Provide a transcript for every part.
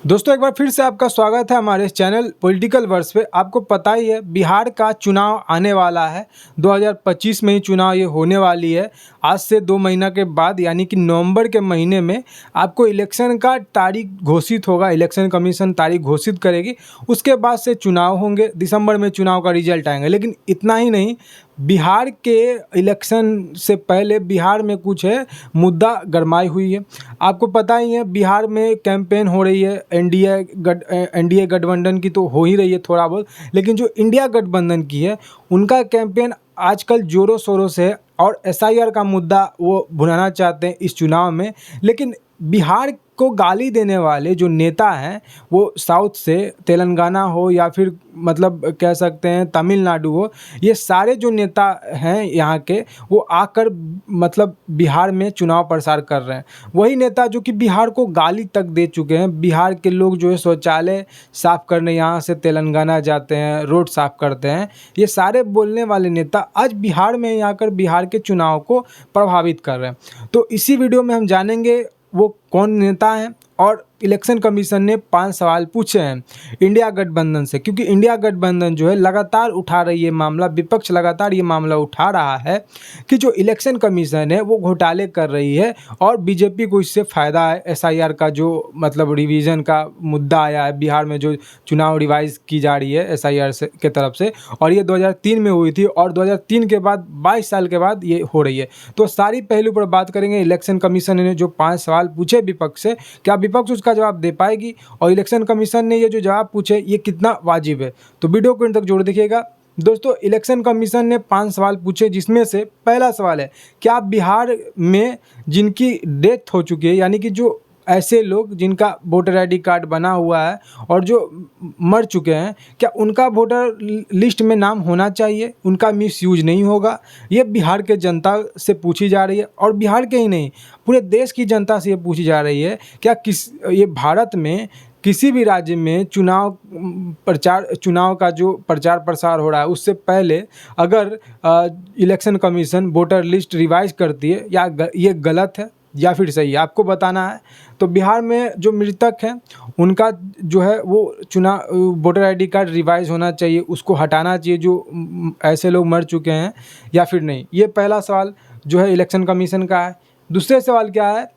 दोस्तों एक बार फिर से आपका स्वागत है हमारे इस चैनल पॉलिटिकल वर्स पे। आपको पता ही है बिहार का चुनाव आने वाला है। 2025 में ही चुनाव ये होने वाली है। आज से 2 महीना के बाद यानी कि नवंबर के महीने में आपको इलेक्शन का तारीख घोषित होगा। इलेक्शन कमीशन तारीख घोषित करेगी, उसके बाद से चुनाव होंगे। दिसंबर में चुनाव का रिजल्ट आएंगे। लेकिन इतना ही नहीं, बिहार के इलेक्शन से पहले बिहार में कुछ है मुद्दा गरमाई हुई है। आपको पता ही है बिहार में कैंपेन हो रही है। एनडीए गठबंधन की तो हो ही रही है थोड़ा बहुत, लेकिन जो इंडिया गठबंधन की है उनका कैंपेन आजकल ज़ोरों शोरों से है और एसआईआर का मुद्दा वो भुनाना चाहते हैं इस चुनाव में। लेकिन बिहार को गाली देने वाले जो नेता हैं वो साउथ से, तेलंगाना हो या फिर मतलब कह सकते हैं तमिलनाडु हो, ये सारे जो नेता हैं यहाँ के वो आकर मतलब बिहार में चुनाव प्रचार कर रहे हैं। वही नेता जो कि बिहार को गाली तक दे चुके हैं। बिहार के लोग जो है शौचालय साफ़ करने यहाँ से तेलंगाना जाते हैं, रोड साफ़ करते हैं। ये सारे बोलने वाले नेता आज बिहार में आकर बिहार के चुनाव को प्रभावित कर रहे हैं। तो इसी वीडियो में हम जानेंगे वो कौन नेता हैं और इलेक्शन कमीशन ने 5 सवाल पूछे हैं इंडिया गठबंधन से, क्योंकि इंडिया गठबंधन जो है लगातार उठा रही है मामला, विपक्ष लगातार ये मामला उठा रहा है कि जो इलेक्शन कमीशन है वो घोटाले कर रही है और बीजेपी को इससे फ़ायदा है। एसआईआर का जो मतलब रिवीजन का मुद्दा आया है बिहार में, जो चुनाव रिवाइज की जा रही है एसआईआर से के तरफ से, और ये 2003 में हुई थी और 2003 के बाद 22 साल के बाद ये हो रही है। तो सारी पहलू पर बात करेंगे। इलेक्शन कमीशन ने जो 5 सवाल पूछे विपक्ष से, क्या विपक्ष उसका जवाब दे पाएगी और इलेक्शन कमीशन ने ये जो जवाब पूछे ये कितना वाजिब है। तो वीडियो को अंत तक जोड़ देखिएगा। दोस्तों इलेक्शन कमीशन ने 5 सवाल पूछे, जिसमें से पहला सवाल है क्या बिहार में जिनकी डेथ हो चुकी है, यानी कि जो ऐसे लोग जिनका वोटर आईडी कार्ड बना हुआ है और जो मर चुके हैं, क्या उनका वोटर लिस्ट में नाम होना चाहिए, उनका मिसयूज नहीं होगा। ये बिहार के जनता से पूछी जा रही है और बिहार के ही नहीं पूरे देश की जनता से ये पूछी जा रही है क्या ये भारत में किसी भी राज्य में चुनाव का जो प्रचार प्रसार हो रहा है उससे पहले अगर election commission voter list revise करती है, या ये गलत है या फिर सही है, आपको बताना है। तो बिहार में जो मृतक हैं उनका जो है वो वोटर आईडी कार्ड रिवाइज होना चाहिए, उसको हटाना चाहिए जो ऐसे लोग मर चुके हैं, या फिर नहीं। ये पहला सवाल जो है इलेक्शन कमीशन का है। दूसरे सवाल क्या है,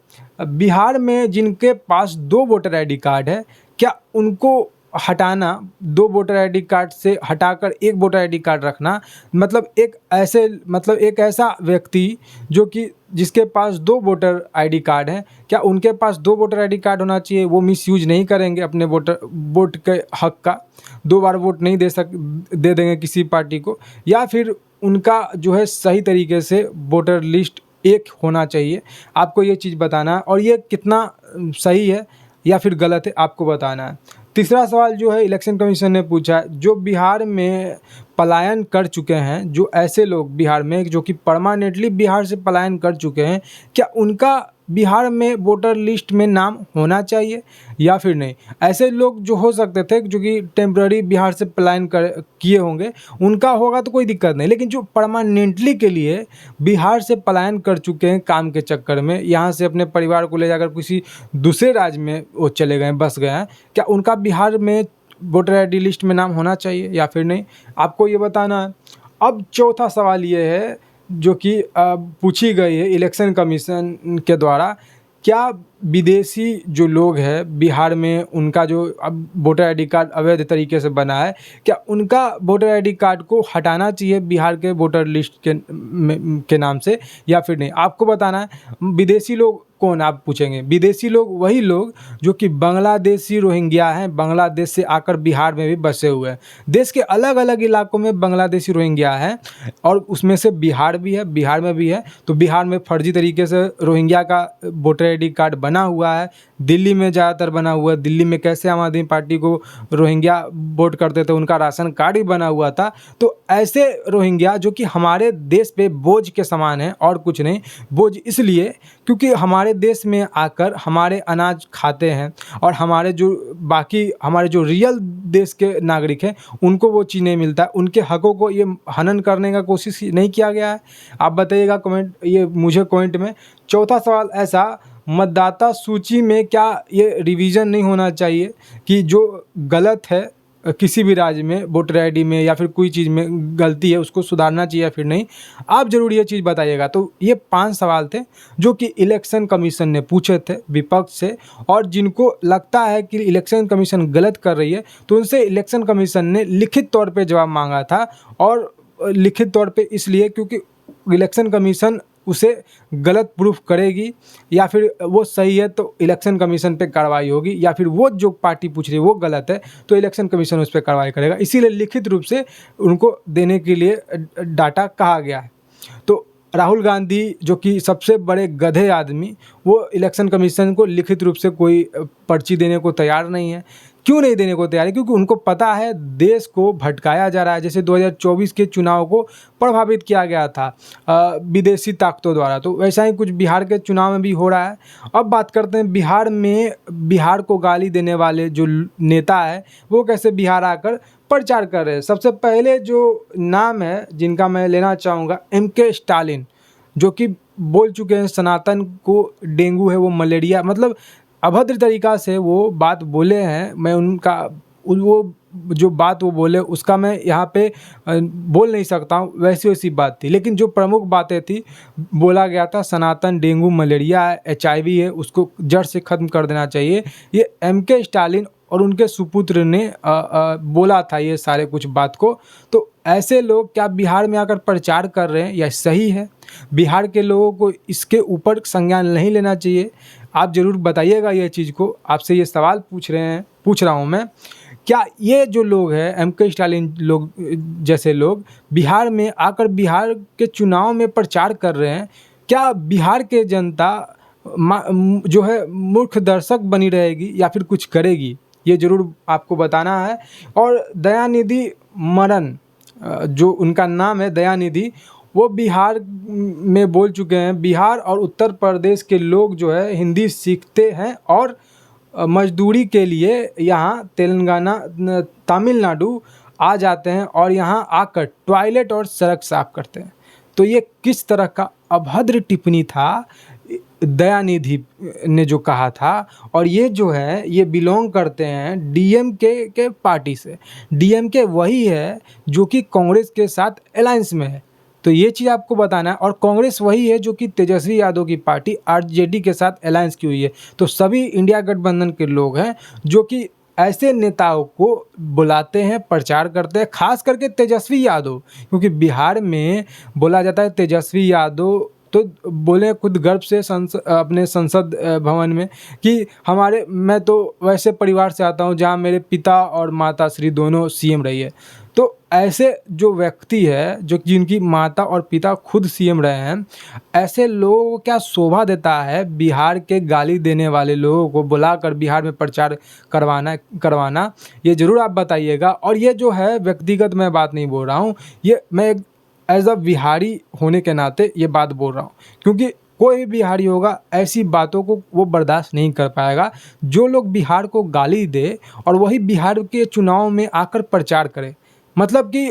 बिहार में जिनके पास 2 वोटर आईडी कार्ड है, क्या उनको हटाना, 2 वोटर आईडी कार्ड से हटाकर 1 वोटर आईडी कार्ड रखना, मतलब एक ऐसा व्यक्ति जो कि जिसके पास 2 वोटर आईडी कार्ड हैं, क्या उनके पास 2 वोटर आईडी कार्ड होना चाहिए। वो मिसयूज नहीं करेंगे अपने वोट के हक का, 2 बार वोट नहीं दे देंगे किसी पार्टी को, या फिर उनका जो है सही तरीके से वोटर लिस्ट एक होना चाहिए। आपको ये चीज़ बताना है और ये कितना सही है या फिर गलत है आपको बताना है। तीसरा सवाल जो है इलेक्शन कमीशन ने पूछा है, जो बिहार में पलायन कर चुके हैं, जो ऐसे लोग बिहार में जो कि परमानेंटली बिहार से पलायन कर चुके हैं, क्या उनका बिहार में वोटर लिस्ट में नाम होना चाहिए या फिर नहीं। ऐसे लोग जो हो सकते थे जो कि टेम्पररी बिहार से पलायन किए होंगे, उनका होगा तो कोई दिक्कत नहीं, लेकिन जो परमानेंटली के लिए बिहार से पलायन कर चुके हैं काम के चक्कर में, यहाँ से अपने परिवार को ले जाकर किसी दूसरे राज्य में वो चले गए, बस गए हैं, क्या उनका बिहार में वोटर आईडी लिस्ट में नाम होना चाहिए या फिर नहीं, आपको ये बताना है। अब चौथा सवाल ये है जो कि पूछी गई है इलेक्शन कमीशन के द्वारा, क्या विदेशी जो लोग हैं बिहार में, उनका जो अब वोटर आईडी कार्ड अवैध तरीके से बना है, क्या उनका वोटर आईडी कार्ड को हटाना चाहिए बिहार के वोटर लिस्ट के नाम से या फिर नहीं, आपको बताना है। विदेशी लोग कौन, आप पूछेंगे। विदेशी लोग वही लोग जो कि बांग्लादेशी रोहिंग्या हैं, बांग्लादेश से आकर बिहार में भी बसे हुए हैं। देश के अलग अलग इलाकों में बांग्लादेशी रोहिंग्या हैं और उसमें से बिहार भी है, बिहार में भी है। तो बिहार में फर्जी तरीके से रोहिंग्या का वोटर आईडी कार्ड बना हुआ है, दिल्ली में ज़्यादातर बना हुआ है। दिल्ली में कैसे आम आदमी पार्टी को रोहिंग्या वोट करते थे, उनका राशन कार्ड भी बना हुआ था। तो ऐसे रोहिंग्या जो कि हमारे देश पे बोझ के समान है और कुछ नहीं, बोझ इसलिए क्योंकि हमारे देश में आकर हमारे अनाज खाते हैं और हमारे जो रियल देश के नागरिक हैं उनको वो चीज़ नहीं मिलता है, उनके हकों को ये हनन करने का कोशिश नहीं किया गया है। आप बताइएगा मुझे कमेंट में। चौथा सवाल ऐसा, मतदाता सूची में क्या ये रिवीजन नहीं होना चाहिए कि जो गलत है किसी भी राज्य में वोटर आईडी में या फिर कोई चीज़ में गलती है उसको सुधारना चाहिए या फिर नहीं? आप ज़रूर ये चीज़ बताइएगा। तो ये 5 सवाल थे जो कि इलेक्शन कमीशन ने पूछे थे विपक्ष से, और जिनको लगता है कि इलेक्शन कमीशन गलत कर रही है तो उनसे इलेक्शन कमीशन ने लिखित तौर पे जवाब मांगा था। और लिखित तौर पे इसलिए क्योंकि इलेक्शन कमीशन उसे गलत प्रूफ करेगी, या फिर वो सही है तो इलेक्शन कमीशन पे कार्रवाई होगी, या फिर वो जो पार्टी पूछ रही है वो गलत है तो इलेक्शन कमीशन उस पर कार्रवाई करेगा। इसीलिए लिखित रूप से उनको देने के लिए डाटा कहा गया है। तो राहुल गांधी जो कि सबसे बड़े गधे आदमी, वो इलेक्शन कमीशन को लिखित रूप से कोई पर्ची देने को तैयार नहीं है। क्यों नहीं देने को तैयार है? क्योंकि उनको पता है देश को भटकाया जा रहा है। जैसे 2024 के चुनाव को प्रभावित किया गया था विदेशी ताकतों द्वारा, तो वैसा ही कुछ बिहार के चुनाव में भी हो रहा है। अब बात करते हैं बिहार में। बिहार को गाली देने वाले जो नेता है वो कैसे बिहार आकर प्रचार कर रहे हैं। सबसे पहले जो नाम है जिनका मैं लेना चाहूँगा, MK स्टालिन, जो कि बोल चुके हैं सनातन को डेंगू है, वो मलेरिया, मतलब अभद्र तरीक़ा से वो बात बोले हैं। मैं उनका वो जो बात वो बोले उसका मैं यहाँ पे बोल नहीं सकता हूँ, वैसी वैसी बात थी। लेकिन जो प्रमुख बातें थी, बोला गया था सनातन डेंगू मलेरिया है, HIV है, उसको जड़ से ख़त्म कर देना चाहिए। ये MK स्टालिन और उनके सुपुत्र ने बोला था ये सारे कुछ बात को। तो ऐसे लोग क्या बिहार में आकर प्रचार कर रहे हैं, यह सही है? बिहार के लोगों को इसके ऊपर संज्ञान नहीं लेना चाहिए? आप ज़रूर बताइएगा ये चीज़ को। आपसे ये सवाल पूछ रहा हूँ मैं। क्या ये जो लोग हैं MK स्टालिन लोग जैसे लोग बिहार में आकर बिहार के चुनाव में प्रचार कर रहे हैं, क्या बिहार के जनता जो है मूर्ख दर्शक बनी रहेगी या फिर कुछ करेगी? ये ज़रूर आपको बताना है। और दयानिधि मरन, जो उनका नाम है दयानिधि, वो बिहार में बोल चुके हैं बिहार और उत्तर प्रदेश के लोग जो है हिंदी सीखते हैं और मजदूरी के लिए यहाँ तेलंगाना तमिलनाडु आ जाते हैं और यहाँ आकर टॉयलेट और सड़क साफ करते हैं। तो ये किस तरह का अभद्र टिप्पणी था दयानिधि ने जो कहा था। और ये जो है ये बिलोंग करते हैं DMK के पार्टी से। DMK वही है जो कि कांग्रेस के साथ अलायंस में है, तो ये चीज़ आपको बताना है। और कांग्रेस वही है जो कि तेजस्वी यादव की पार्टी RJD के साथ अलायंस की हुई है। तो सभी इंडिया गठबंधन के लोग हैं जो कि ऐसे नेताओं को बुलाते हैं, प्रचार करते हैं, खास करके तेजस्वी यादव, क्योंकि बिहार में बोला जाता है तेजस्वी यादव तो बोले खुद गर्व से अपने संसद भवन में कि मैं तो वैसे परिवार से आता हूँ जहाँ मेरे पिता और माता श्री दोनों CM रही है। तो ऐसे जो व्यक्ति है जो जिनकी माता और पिता खुद CM रहे हैं, ऐसे लोगों को क्या शोभा देता है बिहार के गाली देने वाले लोगों को बुलाकर बिहार में प्रचार करवाना? ये ज़रूर आप बताइएगा। और ये जो है व्यक्तिगत मैं बात नहीं बोल रहा हूँ, ये मैं एक एज अ बिहारी होने के नाते ये बात बोल रहा हूँ, क्योंकि कोई भी बिहारी होगा ऐसी बातों को वो बर्दाश्त नहीं कर पाएगा। जो लोग बिहार को गाली दे और वही बिहार के चुनाव में आकर प्रचार करे, मतलब कि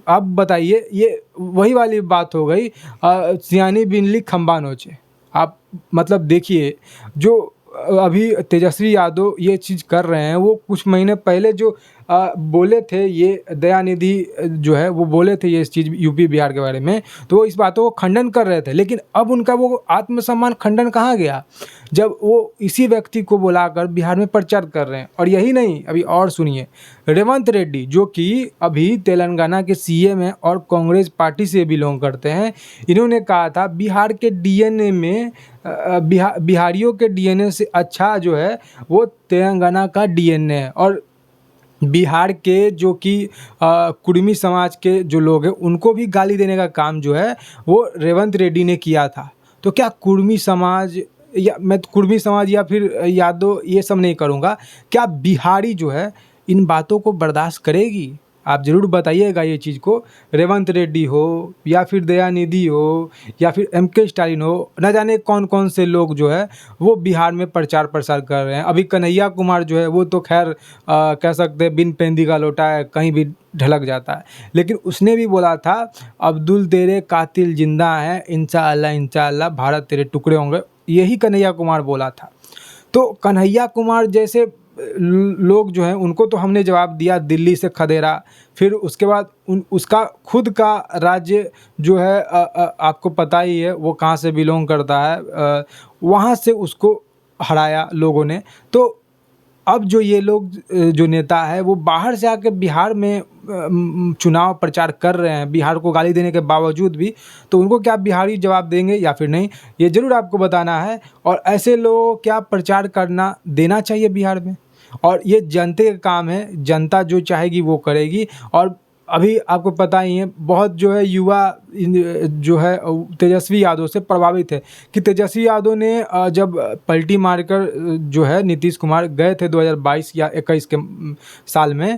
आप बताइए, ये वही वाली बात हो गई सियानी बिनली खंबा नोचे। आप मतलब देखिए, जो अभी तेजस्वी यादव ये चीज़ कर रहे हैं, वो कुछ महीने पहले जो बोले थे, ये दयानिधि जो है वो बोले थे ये इस चीज़ यूपी बिहार के बारे में, तो वो इस बातों को खंडन कर रहे थे। लेकिन अब उनका वो आत्मसम्मान खंडन कहाँ गया जब वो इसी व्यक्ति को बुलाकर बिहार में प्रचार कर रहे हैं। और यही नहीं, अभी और सुनिए, रेवंत रेड्डी जो कि अभी तेलंगाना के CM हैं और कांग्रेस पार्टी से बिलोंग करते हैं, इन्होंने कहा था बिहार के DNA में बिहारियों के DNA से अच्छा जो है वो तेलंगाना का DNA है। और बिहार के जो कि कुर्मी समाज के जो लोग हैं उनको भी गाली देने का काम जो है वो रेवंत रेड्डी ने किया था। तो क्या कुर्मी समाज या फिर यादव ये सब नहीं करूँगा, क्या बिहारी जो है इन बातों को बर्दाश्त करेगी? आप ज़रूर बताइएगा ये चीज़ को। रेवंत रेड्डी हो या फिर दयानिधि हो या फिर MK स्टालिन हो, न जाने कौन कौन से लोग जो है वो बिहार में प्रचार प्रसार कर रहे हैं। अभी कन्हैया कुमार जो है वो तो खैर कह सकते हैं बिन पेंदी का लोटा है, कहीं भी ढलक जाता है। लेकिन उसने भी बोला था अब्दुल तेरे कातिल जिंदा हैं, इंशाअल्लाह इंशाअल्लाह भारत तेरे टुकड़े होंगे। यही कन्हैया कुमार बोला था। तो कन्हैया कुमार जैसे लोग जो हैं उनको तो हमने जवाब दिया दिल्ली से खदेड़ा, फिर उसके बाद उसका खुद का राज्य जो है आपको पता ही है वो कहाँ से बिलोंग करता है, वहाँ से उसको हराया लोगों ने। तो अब जो ये लोग जो नेता है वो बाहर से आके बिहार में चुनाव प्रचार कर रहे हैं, बिहार को गाली देने के बावजूद भी, तो उनको क्या बिहारी जवाब देंगे या फिर नहीं, ये ज़रूर आपको बताना है। और ऐसे लोगों को क्या प्रचार करना देना चाहिए बिहार में, और ये जनता का काम है, जनता जो चाहेगी वो करेगी। और अभी आपको पता ही है बहुत जो है युवा जो है तेजस्वी यादव से प्रभावित है, कि तेजस्वी यादव ने जब पलटी मारकर जो है नीतीश कुमार गए थे 2022 या 21 के साल में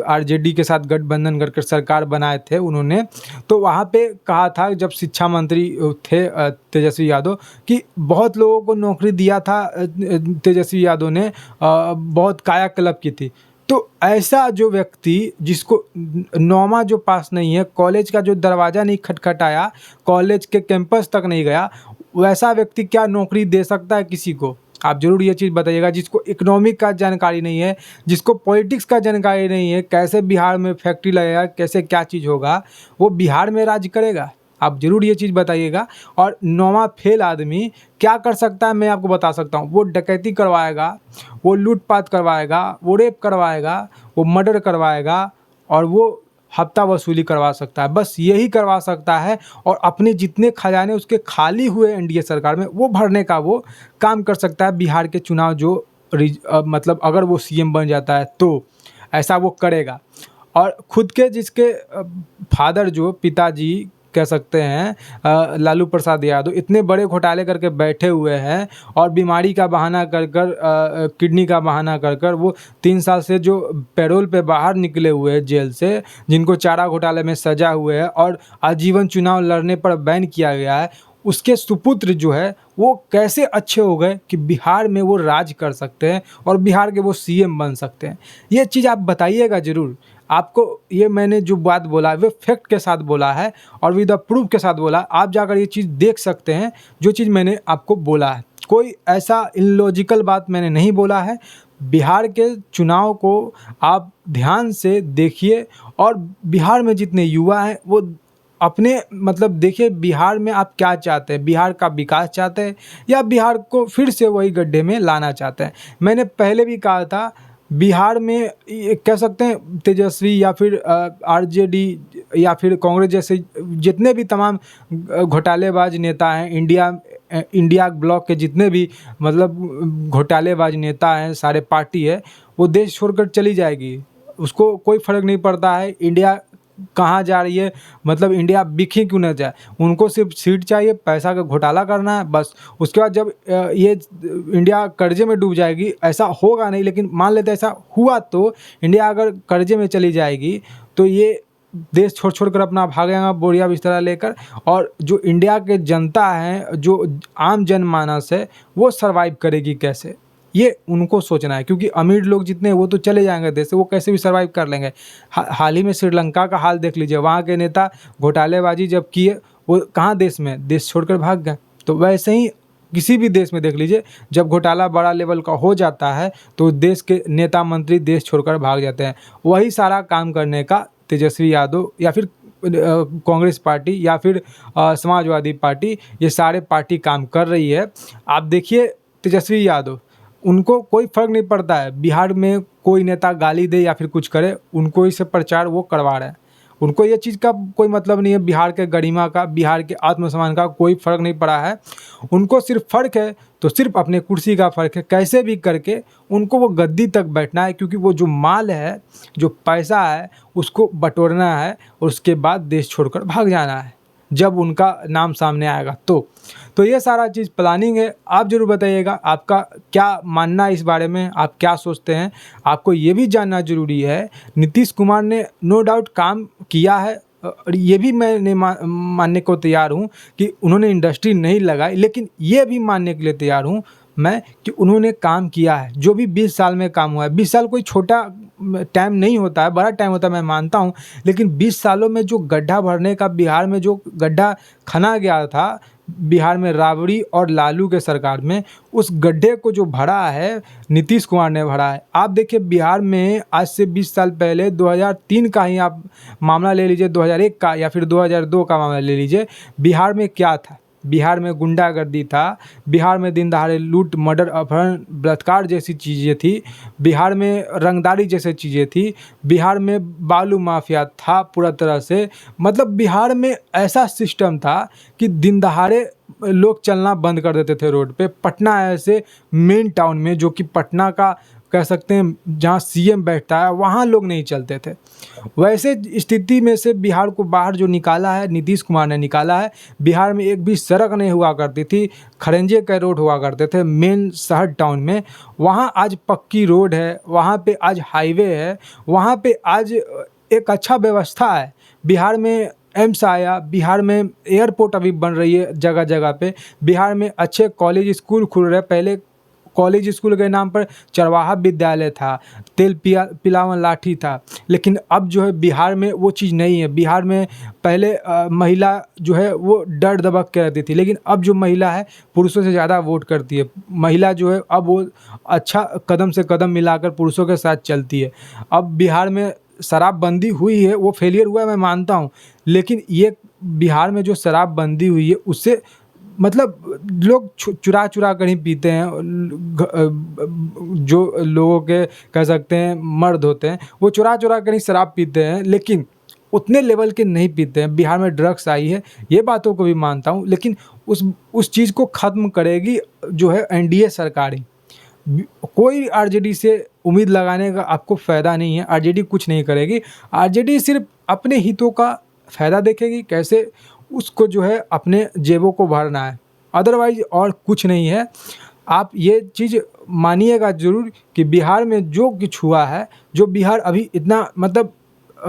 आरजेडी के साथ गठबंधन करके सरकार बनाए थे उन्होंने, तो वहाँ पे कहा था जब शिक्षा मंत्री थे तेजस्वी यादव, कि बहुत लोगों को नौकरी दिया था तेजस्वी यादव ने, बहुत कायाकल्प की थी। तो ऐसा जो व्यक्ति जिसको नौमा जो पास नहीं है, कॉलेज का जो दरवाज़ा नहीं खटखटाया, कॉलेज के कैंपस तक नहीं गया, वैसा व्यक्ति क्या नौकरी दे सकता है किसी को? आप ज़रूर ये चीज़ बताइएगा। जिसको इकोनॉमिक का जानकारी नहीं है, जिसको पॉलिटिक्स का जानकारी नहीं है, कैसे बिहार में फैक्ट्री लगेगा, कैसे क्या चीज़ होगा, वो बिहार में राज करेगा? आप ज़रूर ये चीज़ बताइएगा। और नौवां फेल आदमी क्या कर सकता है मैं आपको बता सकता हूँ। वो डकैती करवाएगा, वो लूटपाट करवाएगा, वो रेप करवाएगा, वो मर्डर करवाएगा, और वो हफ्ता वसूली करवा सकता है, बस यही करवा सकता है। और अपने जितने खजाने उसके खाली हुए एनडीए सरकार में वो भरने का वो काम कर सकता है। बिहार के चुनाव जो मतलब अगर वो सीएम बन जाता है तो ऐसा वो करेगा। और खुद के जिसके फादर जो पिताजी कह सकते हैं लालू प्रसाद यादव, इतने बड़े घोटाले करके बैठे हुए हैं, और बीमारी का बहाना कर किडनी का बहाना कर वो 3 साल से जो पैरोल पे बाहर निकले हुए हैं जेल से, जिनको चारा घोटाले में सजा हुए है और आजीवन चुनाव लड़ने पर बैन किया गया है, उसके सुपुत्र जो है वो कैसे अच्छे हो गए कि बिहार में वो राज कर सकते हैं और बिहार के वो सीएम बन सकते हैं? ये चीज़ आप बताइएगा ज़रूर। आपको ये मैंने जो बात बोला है वो फैक्ट के साथ बोला है और विद द प्रूफ के साथ बोला है। आप जाकर ये चीज़ देख सकते हैं जो चीज़ मैंने आपको बोला है। कोई ऐसा इलॉजिकल बात मैंने नहीं बोला है। बिहार के चुनाव को आप ध्यान से देखिए, और बिहार में जितने युवा हैं वो अपने मतलब देखिए बिहार में आप क्या चाहते हैं, बिहार का विकास चाहते हैं या बिहार को फिर से वही गड्ढे में लाना चाहते हैं। मैंने पहले भी कहा था बिहार में ये कह सकते हैं तेजस्वी या फिर आरजेडी या फिर कांग्रेस जैसे जितने भी तमाम घोटालेबाज नेता हैं, इंडिया ब्लॉक के जितने भी मतलब घोटालेबाज नेता हैं, सारे पार्टी है, वो देश छोड़कर चली जाएगी, उसको कोई फ़र्क नहीं पड़ता है इंडिया कहाँ जा रही है, मतलब इंडिया बिखी क्यों ना जाए, उनको सिर्फ सीट चाहिए, पैसा का घोटाला करना है बस। उसके बाद जब ये इंडिया कर्जे में डूब जाएगी, ऐसा होगा नहीं लेकिन मान लेते ऐसा हुआ तो इंडिया अगर कर्जे में चली जाएगी तो ये देश छोड़ कर अपना भागेगा बोरिया बिस्तरा लेकर, और जो इंडिया के जनता है, जो आम जनमानस है, वो सर्वाइव करेगी कैसे, ये उनको सोचना है। क्योंकि अमीर लोग जितने हैं वो तो चले जाएंगे देश से, वो कैसे भी सर्वाइव कर लेंगे। हाल ही में श्रीलंका का हाल देख लीजिए, वहाँ के नेता घोटालेबाजी जब किए वो कहाँ देश में देश छोड़कर भाग गए। तो वैसे ही किसी भी देश में देख लीजिए, जब घोटाला बड़ा लेवल का हो जाता है तो देश के नेता मंत्री देश छोड़कर भाग जाते हैं। वही सारा काम करने का तेजस्वी यादव या फिर कांग्रेस पार्टी या फिर समाजवादी पार्टी, ये सारे पार्टी काम कर रही है। आप देखिए तेजस्वी यादव, उनको कोई फ़र्क नहीं पड़ता है बिहार में कोई नेता गाली दे या फिर कुछ करे, उनको ही से प्रचार वो करवा रहे हैं। उनको ये चीज़ का कोई मतलब नहीं है, बिहार के गरिमा का, बिहार के आत्मसम्मान का कोई फ़र्क नहीं पड़ा है। उनको सिर्फ फ़र्क है तो सिर्फ अपने कुर्सी का फ़र्क है, कैसे भी करके उनको वो गद्दी तक बैठना है, क्योंकि वो जो माल है, जो पैसा है, उसको बटोरना है और उसके बाद देश छोड़कर भाग जाना है जब उनका नाम सामने आएगा। तो ये सारा चीज़ प्लानिंग है। आप ज़रूर बताइएगा आपका क्या मानना है इस बारे में, आप क्या सोचते हैं। आपको ये भी जानना ज़रूरी है, नीतीश कुमार ने नो डाउट काम किया है, और ये भी मैं मानने को तैयार हूँ कि उन्होंने इंडस्ट्री नहीं लगाई, लेकिन ये भी मानने के लिए तैयार हूँ मैं कि उन्होंने काम किया है। जो भी 20 साल में काम हुआ है, 20 साल कोई छोटा टाइम नहीं होता है, बड़ा टाइम होता है, मैं मानता हूँ, लेकिन 20 सालों में जो गड्ढा भरने का बिहार में जो गड्ढा खना गया था, बिहार में राबड़ी और लालू के सरकार में उस गड्ढे को जो भरा है नीतीश कुमार ने भरा है। आप देखिए बिहार में आज से 20 साल पहले 2003 का ही आप मामला ले लीजिए, 2001 का या फिर 2002 का मामला ले लीजिए, बिहार में क्या था? बिहार में गुंडागर्दी था, बिहार में दिन दहाड़े लूट, मर्डर, अपहरण, बलात्कार जैसी चीज़ें थी, बिहार में रंगदारी जैसी चीज़ें थी, बिहार में बालू माफिया था पूरा तरह से। मतलब बिहार में ऐसा सिस्टम था कि दिन दहाड़े लोग चलना बंद कर देते थे रोड पे। पटना ऐसे मेन टाउन में, जो कि पटना का कह सकते हैं जहाँ सीएम बैठता है, वहाँ लोग नहीं चलते थे। वैसे स्थिति में से बिहार को बाहर जो निकाला है नीतीश कुमार ने निकाला है। बिहार में एक भी सड़क नहीं हुआ करती थी, खरंजे के रोड हुआ करते थे मेन शहर टाउन में। वहाँ आज पक्की रोड है, वहाँ पे आज हाईवे है, वहाँ पे आज एक अच्छा व्यवस्था है। बिहार में एम्स आया, बिहार में एयरपोर्ट अभी बन रही है जगह जगह पे, बिहार में अच्छे कॉलेज स्कूल खुल रहे हैं। पहले कॉलेज स्कूल के नाम पर चरवाहा विद्यालय था, तेल पिलावन लाठी था, लेकिन अब जो है बिहार में वो चीज़ नहीं है। बिहार में पहले महिला जो है वो डर दबक के रहती थी, लेकिन अब जो महिला है पुरुषों से ज़्यादा वोट करती है। महिला जो है अब वो अच्छा कदम से कदम मिलाकर पुरुषों के साथ चलती है। अब बिहार में शराबबंदी हुई है, वो फेलियर हुआ है मैं मानता हूँ, लेकिन ये बिहार में जो शराबबंदी हुई है उससे मतलब लोग चुरा चुरा कर ही पीते हैं। जो लोगों के कह सकते हैं मर्द होते हैं वो चुरा चुरा कर ही शराब पीते हैं, लेकिन उतने लेवल के नहीं पीते हैं। बिहार में ड्रग्स आई है, ये बातों को भी मानता हूँ, लेकिन उस चीज़ को ख़त्म करेगी जो है एनडीए सरकार ही। कोई आरजेडी से उम्मीद लगाने का आपको फ़ायदा नहीं है। आरजेडी कुछ नहीं करेगी, आरजेडी सिर्फ अपने हितों का फ़ायदा देखेगी, कैसे उसको जो है अपने जेबों को भरना है, अदरवाइज और कुछ नहीं है। आप ये चीज़ मानिएगा ज़रूर कि बिहार में जो कुछ हुआ है, जो बिहार अभी इतना मतलब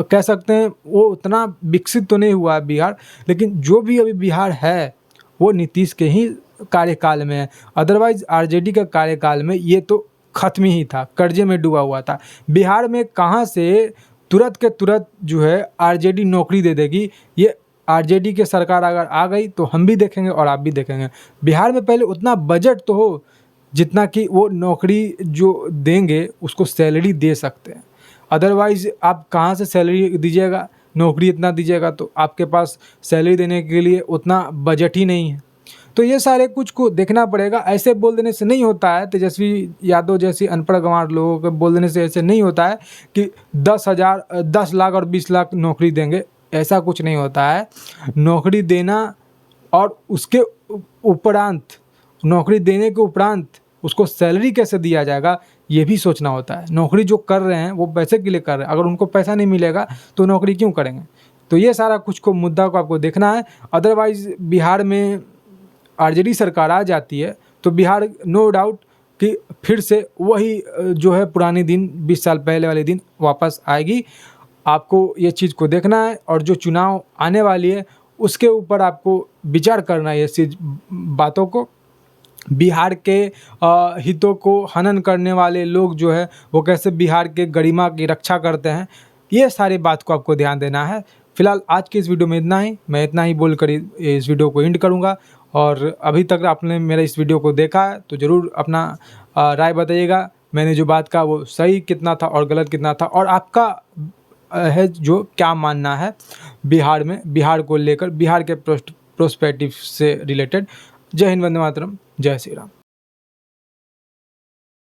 कह सकते हैं वो उतना विकसित तो नहीं हुआ है बिहार, लेकिन जो भी अभी बिहार है वो नीतीश के ही कार्यकाल में है। अदरवाइज आरजेडी का कार्यकाल में ये तो ख़त्म ही था, कर्जे में डूबा हुआ था। बिहार में कहाँ से तुरंत के तुरंत जो है आरजेडी नौकरी दे देगी, ये आरजेडी की सरकार अगर आ गई तो हम भी देखेंगे और आप भी देखेंगे। बिहार में पहले उतना बजट तो हो जितना कि वो नौकरी जो देंगे उसको सैलरी दे सकते हैं। अदरवाइज़ आप कहाँ से सैलरी दीजिएगा, नौकरी इतना दीजिएगा तो आपके पास सैलरी देने के लिए उतना बजट ही नहीं है। तो ये सारे कुछ को देखना पड़ेगा। ऐसे बोल देने से नहीं होता है, तेजस्वी यादव जैसी अनपढ़ गंवार लोगों के बोल देने से ऐसे नहीं होता है कि 10 लाख और 20 लाख नौकरी देंगे, ऐसा कुछ नहीं होता है। नौकरी देना और उसके उपरांत, नौकरी देने के उपरांत उसको सैलरी कैसे दिया जाएगा ये भी सोचना होता है। नौकरी जो कर रहे हैं वो पैसे के लिए कर रहे हैं, अगर उनको पैसा नहीं मिलेगा तो नौकरी क्यों करेंगे? तो ये सारा कुछ को मुद्दा को आपको देखना है। अदरवाइज़ बिहार में आरजेडी सरकार आ जाती है तो बिहार नो डाउट कि फिर से वही जो है पुराने दिन 20 साल पहले वाले दिन वापस आएगी। आपको ये चीज़ को देखना है और जो चुनाव आने वाली है उसके ऊपर आपको विचार करना है। ये बातों को, बिहार के हितों को हनन करने वाले लोग जो है वो कैसे बिहार के गरिमा की रक्षा करते हैं, ये सारी बात को आपको ध्यान देना है। फिलहाल आज की इस वीडियो में इतना ही, मैं इतना ही बोलकर इस वीडियो को एंड करूँगा। और अभी तक आपने मेरा इस वीडियो को देखा है तो ज़रूर अपना राय बताइएगा, मैंने जो बात कहा वो सही कितना था और गलत कितना था, और आपका है जो क्या मानना है बिहार में, बिहार को लेकर, बिहार के प्रोस्पेक्टिव से रिलेटेड। जय हिंद, वंदे मातरम, जय श्री राम।